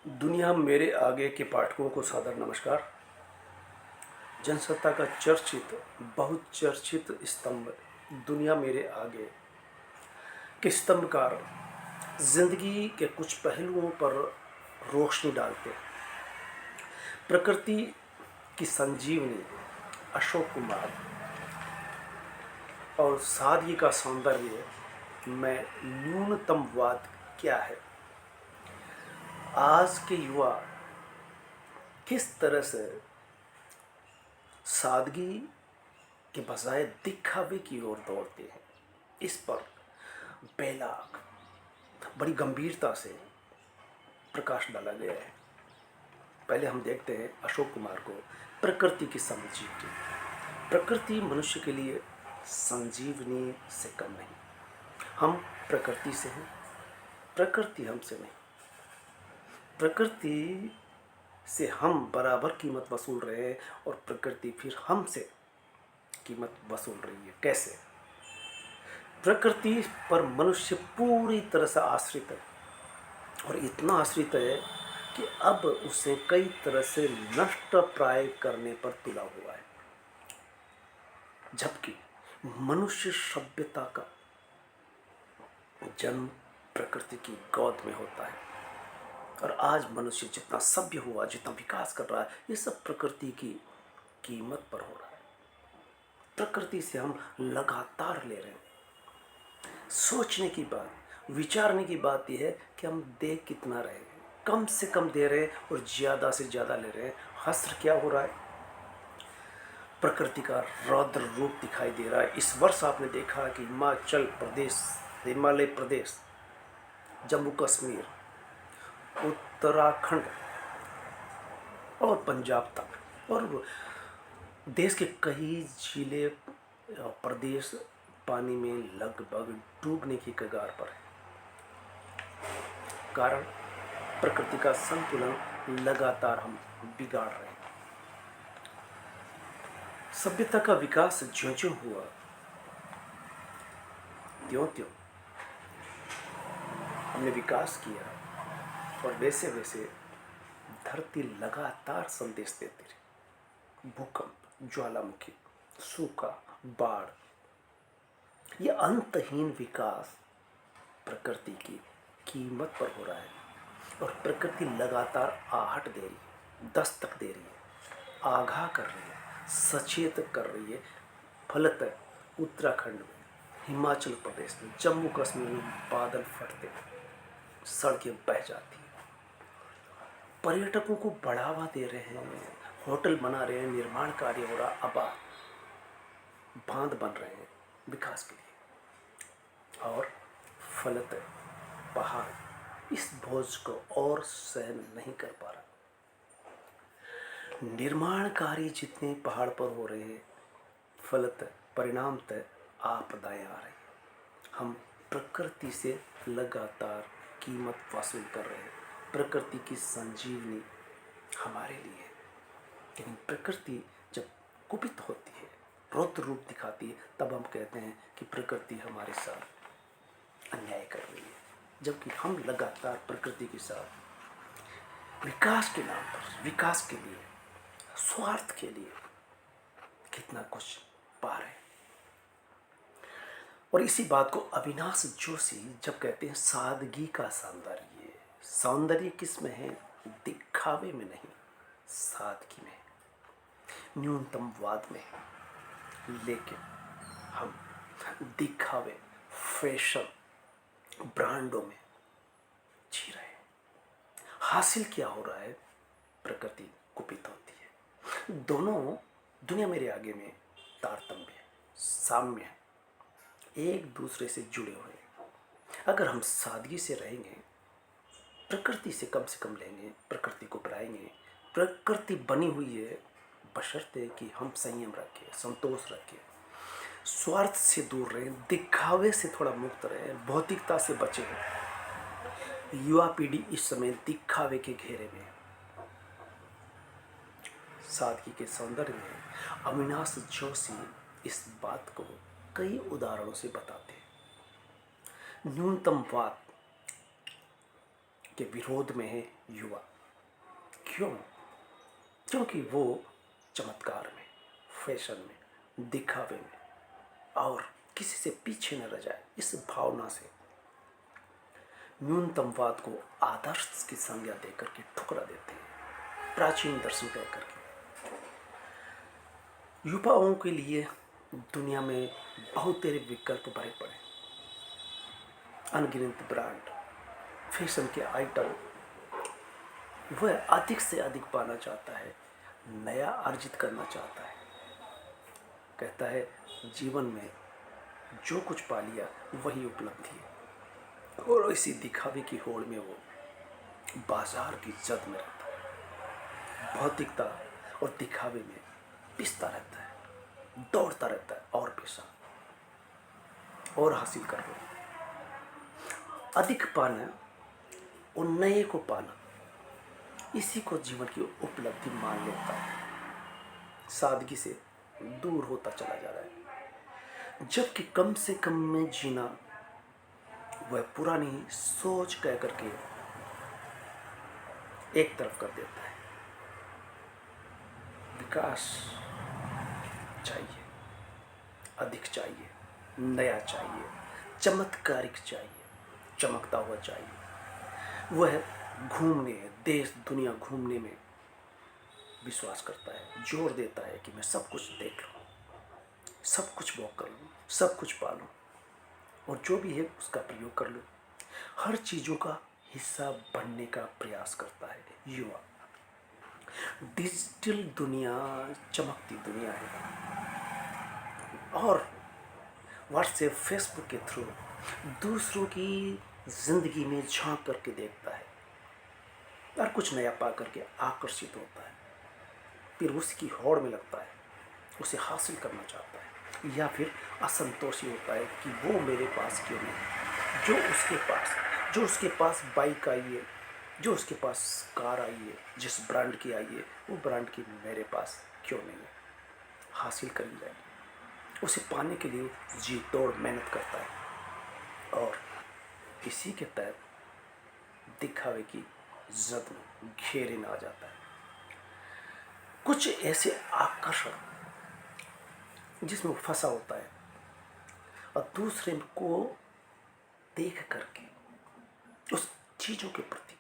दुनिया मेरे आगे के पाठकों को सादर नमस्कार। जनसत्ता का चर्चित बहुत चर्चित स्तंभ दुनिया मेरे आगे के स्तंभकार जिंदगी के कुछ पहलुओं पर रोशनी डालते हैं। प्रकृति की संजीवनी अशोक कुमार और सादगी का सौंदर्य में न्यूनतमवाद क्या है। आज के युवा किस तरह से सादगी के बजाय दिखावे की ओर दौड़ते हैं, इस पर बेलाग बड़ी गंभीरता से प्रकाश डाला गया है। पहले हम देखते हैं अशोक कुमार को प्रकृति की संजीवनी। प्रकृति मनुष्य के लिए संजीवनी से कम नहीं। हम प्रकृति से हैं, प्रकृति हमसे नहीं। प्रकृति से हम बराबर कीमत वसूल रहे हैं और प्रकृति फिर हमसे कीमत वसूल रही है। कैसे? प्रकृति पर मनुष्य पूरी तरह से आश्रित है और इतना आश्रित है कि अब उसे कई तरह से नष्ट प्राय करने पर तुला हुआ है। जबकि मनुष्य सभ्यता का जन्म प्रकृति की गोद में होता है और आज मनुष्य जितना सभ्य हुआ, जितना विकास कर रहा है, ये सब प्रकृति की कीमत पर हो रहा है। प्रकृति से हम लगातार ले रहे हैं। सोचने की बात, विचारने की बात यह है कि हम दे कितना रहे हैं। कम से कम दे रहे हैं और ज़्यादा से ज़्यादा ले रहे हैं। हश्र क्या हो रहा है? प्रकृति का रौद्र रूप दिखाई दे रहा है। इस वर्ष आपने देखा कि हिमाचल प्रदेश, हिमालय प्रदेश, जम्मू कश्मीर, उत्तराखंड और पंजाब तक और देश के कई जिले और प्रदेश पानी में लगभग डूबने की कगार पर है। कारण प्रकृति का संतुलन लगातार हम बिगाड़ रहे हैं। सभ्यता का विकास ज्यों-ज्यों हुआ, त्यों-त्यों हमने विकास किया और वैसे वैसे धरती लगातार संदेश देती रही। भूकंप, ज्वालामुखी, सूखा, बाढ़, यह अंतहीन विकास प्रकृति की कीमत पर हो रहा है और प्रकृति लगातार आहट दे रही है, दस्तक दे रही है, आगाह कर रही है, सचेत कर रही है। फलतः उत्तराखंड में, हिमाचल प्रदेश में, जम्मू कश्मीर में बादल फटते, सड़कें बह जाती हैं। पर्यटकों को बढ़ावा दे रहे हैं, होटल बना रहे हैं, निर्माण कार्य हो रहा, आबाद बांध बन रहे हैं विकास के लिए और फलतः पहाड़ इस बोझ को और सहन नहीं कर पा रहा। निर्माण कार्य जितने पहाड़ पर हो रहे हैं, फलतः परिणामतः आपदाएं आ रही हैं। हम प्रकृति से लगातार कीमत वसूल कर रहे हैं। प्रकृति की संजीवनी हमारे लिए है, लेकिन प्रकृति जब कुपित होती है, रौद्र रूप दिखाती है, तब हम कहते हैं कि प्रकृति हमारे साथ अन्याय कर रही है। जबकि हम लगातार प्रकृति के साथ विकास के नाम पर, विकास के लिए, स्वार्थ के लिए कितना कुछ पा रहे हैं। और इसी बात को अविनाश जोशी जब कहते हैं सादगी का सौंदर्य, सौंदर्य किस में है? दिखावे में नहीं, सादगी में, न्यूनतमवाद में है। लेकिन हम दिखावे, फैशन, ब्रांडों में जी रहे हैं। हासिल क्या हो रहा है? प्रकृति कुपित होती है। दोनों दुनिया मेरे आगे में तारतम्य है, साम्य है, एक दूसरे से जुड़े हुए हैं। अगर हम सादगी से रहेंगे, प्रकृति से कम लेंगे, प्रकृति को बढ़ाएंगे, प्रकृति बनी हुई है बशर्ते कि हम संयम रखें, संतोष रखें, स्वार्थ से दूर रहें, दिखावे से थोड़ा मुक्त रहें, भौतिकता से बचें। युवा पीढ़ी इस समय दिखावे के घेरे में है। सादगी के सौंदर्य में अविनाश जोशी इस बात को कई उदाहरणों से बताते हैं। न्यूनतमवाद के विरोध में है युवा। क्यों? क्योंकि वो चमत्कार में, फैशन में, दिखावे में और किसी से पीछे न रह जाए, इस भावना से न्यूनतमवाद को आदर्श की संज्ञा देकर के ठुकरा देते हैं, प्राचीन दर्शन कह करके। युवाओं के लिए दुनिया में बहुत तेरे विकल्प भरे पड़े, अनगिनत ब्रांड, फैशन के आइटम। वह अधिक से अधिक पाना चाहता है, नया अर्जित करना चाहता है। कहता है जीवन में जो कुछ पा लिया वही उपलब्धि है, और इसी दिखावे की होड़ में वो बाजार की जद में रहता है, भौतिकता और दिखावे में पिसता रहता है, दौड़ता रहता है, और पैसा और हासिल कर लो, अधिक पाना और नए को पाना, इसी को जीवन की उपलब्धि मान लेता है। सादगी से दूर होता चला जा रहा है, जबकि कम से कम में जीना वह पुरानी सोच कह करके एक तरफ कर देता है। विकास चाहिए, अधिक चाहिए, नया चाहिए, चमत्कारिक चाहिए, चमकता हुआ चाहिए। वह घूमने, देश दुनिया घूमने में विश्वास करता है, जोर देता है कि मैं सब कुछ देख लूँ, सब कुछ भोग कर लूँ, सब कुछ पा लूँ, और जो भी है उसका प्रयोग कर लूँ। हर चीज़ों का हिस्सा बनने का प्रयास करता है युवा। डिजिटल दुनिया चमकती दुनिया है, और व्हाट्सएप, फेसबुक के थ्रू दूसरों की जिंदगी में झांक करके देखता है और कुछ नया पा करके आकर्षित होता है, फिर उसकी होड़ में लगता है, उसे हासिल करना चाहता है, या फिर असंतोषी होता है कि वो मेरे पास क्यों नहीं, जो उसके पास बाइक आई है, जो उसके पास कार आई है, जिस ब्रांड की आई है, वो ब्रांड की मेरे पास क्यों नहीं है। हासिल कर ही जाएगी, उसे पाने के लिए जी तोड़ मेहनत करता है, और इसी के तहत दिखावे की जद में घेरे में आ जाता है। कुछ ऐसे आकर्षण जिसमें वो फंसा होता है, और दूसरे को देख करके उस चीज़ों के प्रति,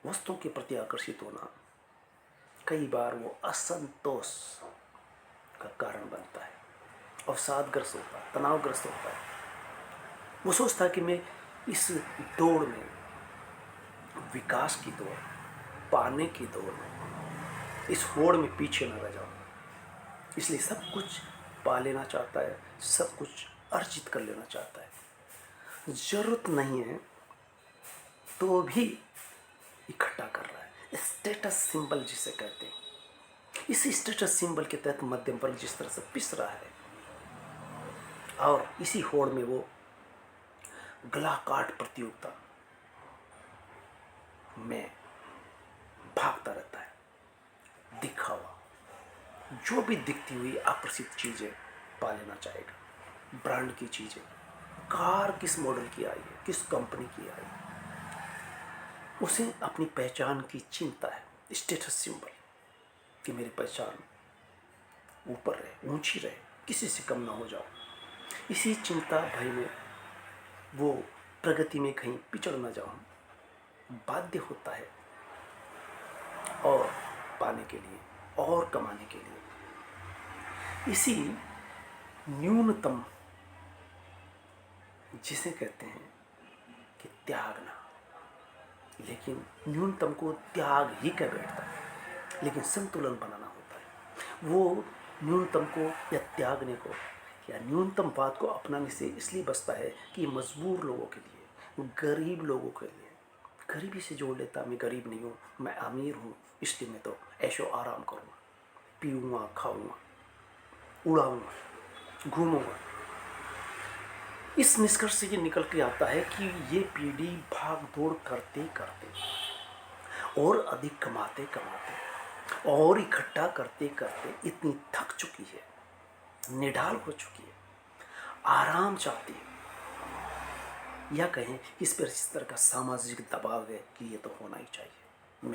वस्तुओं के प्रति आकर्षित होना, कई बार वो असंतोष का कारण बनता है, अवसादग्रस्त होता है, तनावग्रस्त होता है। वो सोचता है कि मैं इस दौड़ में, विकास की दौड़, पाने की दौड़ में, इस होड़ में पीछे न रह जाऊं, इसलिए सब कुछ पा लेना चाहता है, सब कुछ अर्जित कर लेना चाहता है। जरूरत नहीं है तो भी इकट्ठा कर रहा है, स्टेटस सिंबल जिसे कहते हैं। इस स्टेटस सिंबल के तहत मध्यम वर्ग जिस तरह से पिस रहा है, और इसी होड़ में वो गला काट प्रतियोगिता में भागता रहता है। दिखावा, जो भी दिखती हुई आकर्षित चीजें पा लेना चाहेगा, ब्रांड की चीजें, कार किस मॉडल की आई है, किस कंपनी की आई है, उसे अपनी पहचान की चिंता है, स्टेटस सिंबल, कि मेरी पहचान ऊपर रहे, ऊंची रहे, किसी से कम ना हो जाओ। इसी चिंता भय में वो प्रगति में कहीं पिछड़ ना जाऊं, बाध्य होता है, और पाने के लिए, और कमाने के लिए। इसी न्यूनतम जिसे कहते हैं कि त्यागना, लेकिन न्यूनतम को त्याग ही कह बैठता है, लेकिन संतुलन बनाना होता है। वो न्यूनतम को या त्यागने को या न्यूनतम बात को अपनाने से इसलिए बचता है कि मजबूर लोगों के लिए, गरीब लोगों के लिए, गरीबी से जोड़ लेता, मैं गरीब नहीं हूँ, मैं अमीर हूँ, इसलिए मैं तो ऐशो आराम करूँगा, पीऊँगा, खाऊँगा, उड़ाऊँगा, घूमूँगा। इस निष्कर्ष से ये निकल के आता है कि ये पीढ़ी भाग दौड़ करते करते और अधिक कमाते कमाते और इकट्ठा करते करते इतनी थक चुकी है, निढाल हो चुकी है, आराम चाहती है, या कहें इस पर इस तरह का सामाजिक दबाव है कि ये तो होना ही चाहिए,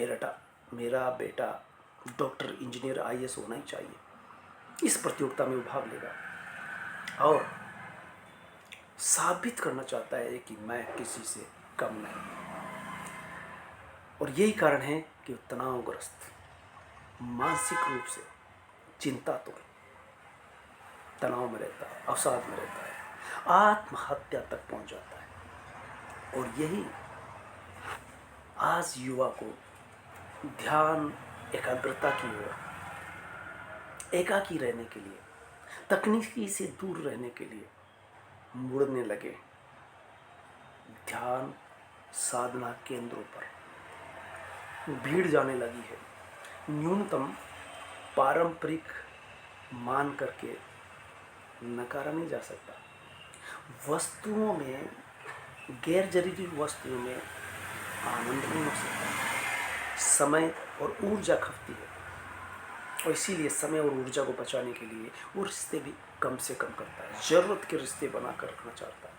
मेरा बेटा डॉक्टर, इंजीनियर, आईएएस होना ही चाहिए। इस प्रतियोगिता में वो भाग लेगा और साबित करना चाहता है कि मैं किसी से कम नहीं। और यही कारण है कि वो तनावग्रस्त, मानसिक रूप से चिंतातुर, तनाव में रहता है, अवसाद में रहता है, आत्महत्या तक पहुंच जाता है। और यही आज युवा को ध्यान, एकाग्रता की ओर, एकाकी रहने के लिए, तकनीकी से दूर रहने के लिए मुड़ने लगे। ध्यान साधना केंद्रों पर भीड़ जाने लगी है। न्यूनतम पारंपरिक मान करके नकारा नहीं जा सकता। वस्तुओं में, गैर जरूरी वस्तुओं में आनंद नहीं हो सकता। समय और ऊर्जा खपती है और इसीलिए समय और ऊर्जा को बचाने के लिए वो रिश्ते भी कम से कम करता है। ज़रूरत के रिश्ते बनाकर रखना चाहता है,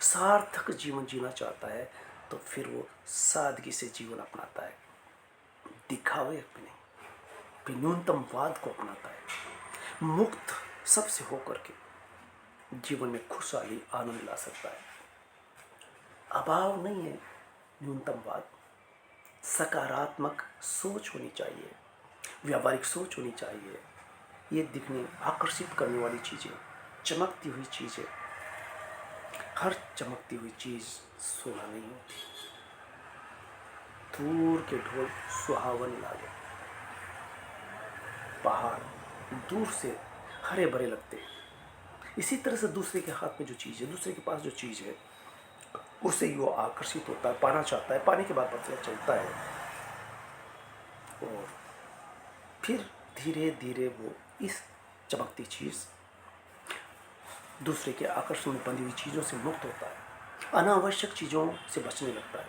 सार्थक जीवन जीना चाहता है, तो फिर वो सादगी से जीवन अपनाता है, दिखावे पे नहीं, फिर न्यूनतमवाद को अपनाता है। मुक्त सबसे होकर के जीवन में खुशहाली, आनंद ला सकता है। अभाव नहीं है न्यूनतमवाद। सकारात्मक सोच होनी चाहिए, व्यावहारिक सोच होनी चाहिए। ये दिखने, आकर्षित करने वाली चीज़ें, चमकती हुई चीज़ें, हर चमकती हुई चीज़ सोना नहीं होती। दूर के ढोल सुहावन लागे, पहाड़ दूर से हरे भरे लगते हैं। इसी तरह से दूसरे के हाथ में जो चीज़ है, दूसरे के पास जो चीज़ है, उससे वो आकर्षित होता है, पाना चाहता है। पाने के बाद पता चलता है और फिर धीरे धीरे वो इस चमकती चीज़, दूसरे के आकर्षण में बंधी हुई चीज़ों से मुक्त होता है, अनावश्यक चीज़ों से बचने लगता है।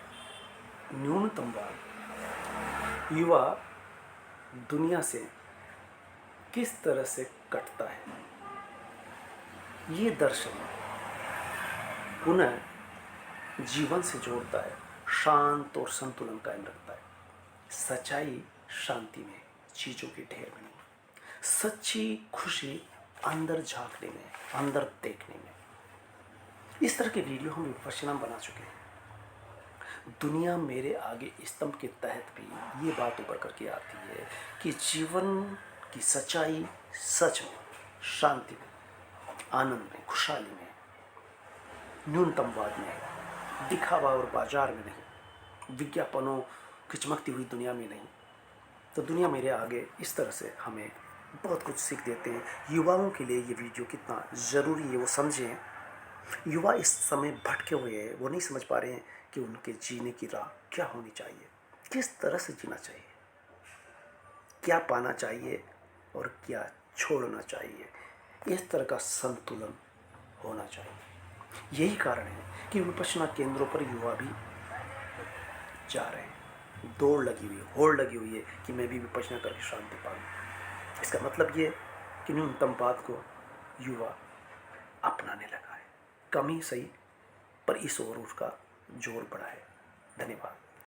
न्यूनतमवाद युवा दुनिया से किस तरह से कटता है, ये दर्शन पुनः जीवन से जोड़ता है, शांत और संतुलन कायम रखता है। सच्चाई शांति में, चीज़ों के ढेर में नहीं। सच्ची खुशी अंदर झांकने में, अंदर देखने में। इस तरह के वीडियो हम विपश्यना बना चुके हैं। दुनिया मेरे आगे स्तंभ के तहत भी ये बात उभर करके आती है कि जीवन की सच्चाई सच में, शांति में, आनंद में, खुशहाली में, न्यूनतमवाद में है, दिखावा और बाजार में नहीं, विज्ञापनों की चमकती हुई दुनिया में नहीं। तो दुनिया मेरे आगे इस तरह से हमें बहुत कुछ सीख देते हैं। युवाओं के लिए ये वीडियो कितना ज़रूरी है वो समझें। युवा इस समय भटके हुए हैं, वो नहीं समझ पा रहे हैं कि उनके जीने की राह क्या होनी चाहिए, किस तरह से जीना चाहिए, क्या पाना चाहिए और क्या छोड़ना चाहिए। इस तरह का संतुलन होना चाहिए। यही कारण है कि विपश्यना केंद्रों पर युवा भी जा रहे हैं। दौड़ लगी हुई है, होड़ लगी हुई है कि मैं भी विपश्यना करके शांति पाऊँ। इसका मतलब ये कि न्यूनतमवाद को युवा अपनाने लगा है। कम ही सही, पर इस ओर उसका जोर बढ़ा है। धन्यवाद।